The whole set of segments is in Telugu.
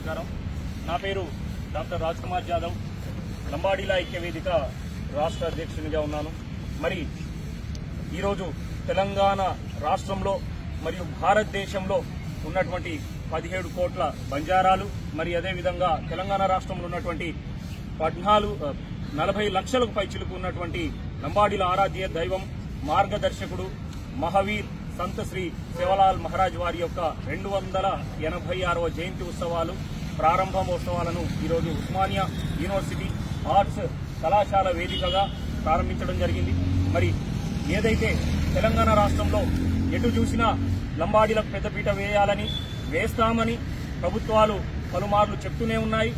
నమస్కారం. నా పేరు డాక్టర్ రాజ్ కుమార్ జాదవ్, లంబాడీల ఐక్యవేదిక రాష్ట్ర అధ్యక్షునిగా ఉన్నాను. మరి ఈరోజు తెలంగాణ రాష్ట్రంలో మరియు భారతదేశంలో ఉన్నటువంటి 17 కోట్ల బంజారాలు, మరి అదేవిధంగా తెలంగాణ రాష్ట్రంలో ఉన్నటువంటి 40 లక్షలకు పైచిలుకు ఉన్నటువంటి లంబాడీల ఆరాధ్య దైవం, మార్గదర్శకుడు, మహావీర్ సంత్ శ్రీ సేవలాల్ మహారాజ్ వారి యొక్క 286వ జయంతి ఉత్సవాలు ప్రారంభోత్సవాలను ఈరోజు ఉస్మానియా యూనివర్సిటీ ఆర్ట్స్ కళాశాల వేదికగా ప్రారంభించడం జరిగింది. మరి ఏదైతే తెలంగాణ రాష్ట్రంలో ఎటు చూసినా లంబాడీలకు పెద్దపీట వేయాలని, వేస్తామని ప్రభుత్వాలు పలుమార్లు చెప్తూనే ఉన్నాయి.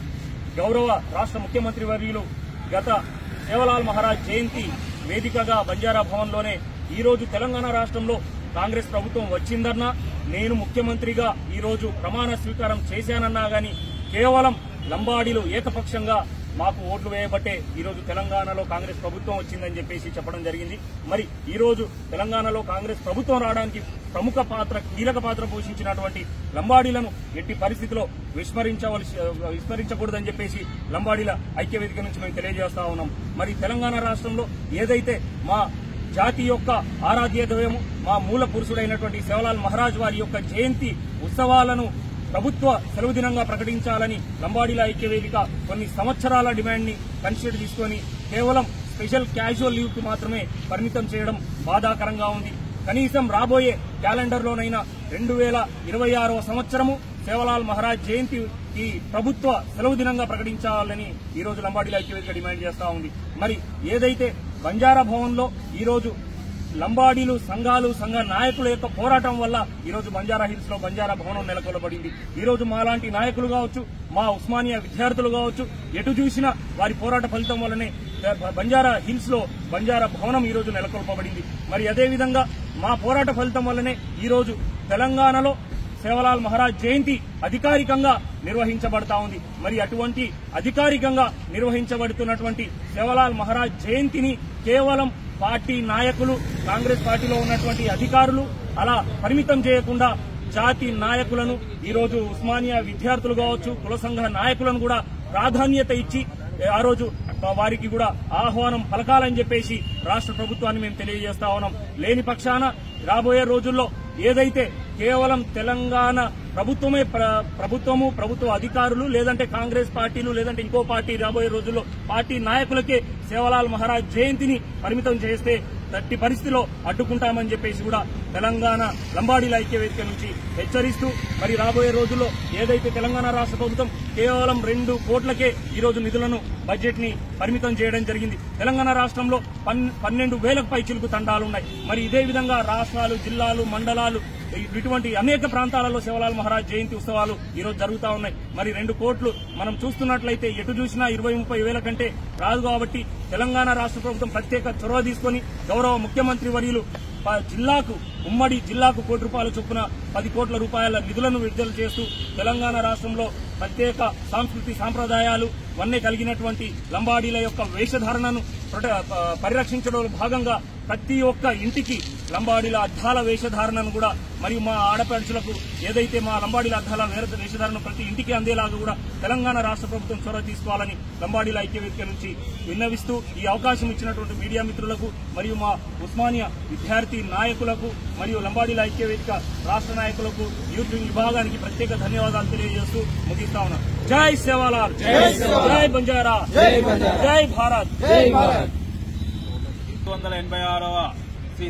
గౌరవ రాష్ట్ర ముఖ్యమంత్రి వర్యులు గత సేవలాల్ మహారాజ్ జయంతి వేదికగా బంజారా భవన్లోనే ఈరోజు తెలంగాణ రాష్ట్రంలో కాంగ్రెస్ ప్రభుత్వం వచ్చిందన్నా, నేను ముఖ్యమంత్రిగా ఈరోజు ప్రమాణ స్వీకారం చేశానన్నా గాని కేవలం లంబాడీలు ఏకపక్షంగా మాకు ఓట్లు వేయబట్టే ఈరోజు తెలంగాణలో కాంగ్రెస్ ప్రభుత్వం వచ్చిందని చెప్పేసి చెప్పడం జరిగింది. మరి ఈరోజు తెలంగాణలో కాంగ్రెస్ ప్రభుత్వం రావడానికి కీలక పాత్ర పోషించినటువంటి లంబాడీలను ఎట్టి పరిస్థితిలో విస్మరించకూడదని చెప్పేసి లంబాడీల ఐక్యవేదిక నుంచి మేము తెలియజేస్తా ఉన్నాం. మరి తెలంగాణ రాష్ట్రంలో ఏదైతే మా జాతి యొక్క ఆరాధ్య దైవము, మా మూల పురుషుడైనటువంటి సేవలాల్ మహారాజ్ వారి యొక్క జయంతి ఉత్సవాలను ప్రభుత్వ సెలవు దినంగా ప్రకటించాలని లంబాడీల ఐక్యవేదిక కొన్ని సంవత్సరాల డిమాండ్ ని కన్సిడర్ తీసుకుని కేవలం స్పెషల్ క్యాజువల్ లీవ్ కు మాత్రమే పరిమితం చేయడం బాధాకరంగా ఉంది. కనీసం రాబోయే క్యాలెండర్లోనైనా 2026వ సంవత్సరము సేవలాల్ మహారాజ్ జయంతి ఈ ప్రభుత్వ సెలవు దినంగా ప్రకటించాలని ఈరోజు లంబాడీల ఐక్యవేదిక డిమాండ్ చేస్తా ఉంది. మరి ఏదైతే బంజారా భవన్లో ఈరోజు లంబాడీలు సంఘ నాయకుల యొక్క పోరాటం వల్ల ఈరోజు బంజారా హిల్స్ లో బంజారా భవనం నెలకొల్పబడింది. ఈరోజు మాలాంటి నాయకులు కావచ్చు, మా ఉస్మానియా విద్యార్థులు కావచ్చు, ఎటు చూసినా వారి పోరాట ఫలితం వల్లనే బంజారా హిల్స్ లో బంజారా భవనం ఈరోజు నెలకొల్పబడింది. మరి అదేవిధంగా మా పోరాట ఫలితం వల్లనే ఈరోజు తెలంగాణలో సేవలాల్ మహారాజ్ జయంతి అధికారికంగా నిర్వహించబడతా ఉంది. మరి అటువంటి అధికారికంగా నిర్వహించబడుతున్నటువంటి సేవలాల్ మహారాజ్ జయంతిని కేవలం పార్టీ నాయకులు, కాంగ్రెస్ పార్టీలో ఉన్నటువంటి అధికారులు అలా పరిమితం చేయకుండా జాతి నాయకులను, ఈరోజు ఉస్మానియా విద్యార్థులు కావచ్చు, కుల సంఘ నాయకులను కూడా ప్రాధాన్యత ఇచ్చి ఆ రోజు వారికి కూడా ఆహ్వానం పలకాలని చెప్పేసి రాష్ట్ర ప్రభుత్వాన్ని మేము తెలియజేస్తా ఉన్నాం. లేని పక్షాన రాబోయే రోజుల్లో ఏదైతే కేవలం తెలంగాణ ప్రభుత్వ అధికారులు, లేదంటే కాంగ్రెస్ పార్టీలు, లేదంటే ఇంకో పార్టీ రాబోయే రోజుల్లో పార్టీ నాయకులకే సేవలాల్ మహారాజ్ జయంతిని పరిమితం చేస్తే తట్టి పరిస్థితిలో అడ్డుకుంటామని చెప్పేసి కూడా తెలంగాణ లంబాడీల ఐక్యవేదిక నుంచి హెచ్చరిస్తూ, మరి రాబోయే రోజుల్లో ఏదైతే తెలంగాణ రాష్ట్ర ప్రభుత్వం కేవలం 2 కోట్లకే ఈరోజు నిధులను బడ్జెట్ ని పరిమితం చేయడం జరిగింది. తెలంగాణ రాష్ట్రంలో 12,000కు పైచిలుకు తండాలున్నాయి. మరి ఇదే విధంగా రాష్ట్రాలు, జిల్లాలు, మండలాలు ఇటువంటి అనేక ప్రాంతాలలో సేవలాల్ మహారాజ్ జయంతి ఉత్సవాలు ఈరోజు జరుగుతా ఉన్నాయి. మరి 2 కోట్లు మనం చూస్తున్నట్లయితే ఎటు చూసినా 20-30 వేల కంటే రాదు. కాబట్టి తెలంగాణ రాష్ట్ర ప్రభుత్వం ప్రత్యేక చొరవ తీసుకుని గౌరవ ముఖ్యమంత్రి వర్యులు ఉమ్మడి జిల్లాకు ₹1 చొప్పున 10 కోట్ల రూపాయల నిధులను విడుదల చేస్తూ తెలంగాణ రాష్ట్రంలో ప్రత్యేక సాంస్కృతి సాంప్రదాయాలు వన్నే కలిగినటువంటి లంబాడీల యొక్క వేషధారణను పరిరక్షించడంలో భాగంగా ప్రతి ఒక్క ఇంటికి లంబాడీల అద్దాల వేషధారణను కూడా, మరియు మా ఆడపడుచులకు ఏదైతే మా లంబాడీల అద్దాల వేషధారణ ప్రతి ఇంటికి అందేలాగా కూడా తెలంగాణ రాష్ట్ర ప్రభుత్వం చొరవ తీసుకోవాలని లంబాడీల ఐక్యవేదిక నుంచి విన్నవిస్తూ, ఈ అవకాశం ఇచ్చినటువంటి మీడియా మిత్రులకు మరియు మా ఉస్మానియా విద్యార్థి నాయకులకు మరియు లంబాడీల ఐక్యవేదిక రాష్ట్ర నాయకులకు, యూత్ విభాగానికి ప్రత్యేక ధన్యవాదాలు తెలియజేస్తూ ముగిస్తా ఉన్నాం. జై సేవాలాల్, జై బంజారా, జై భారత్. 286వ శ్రీ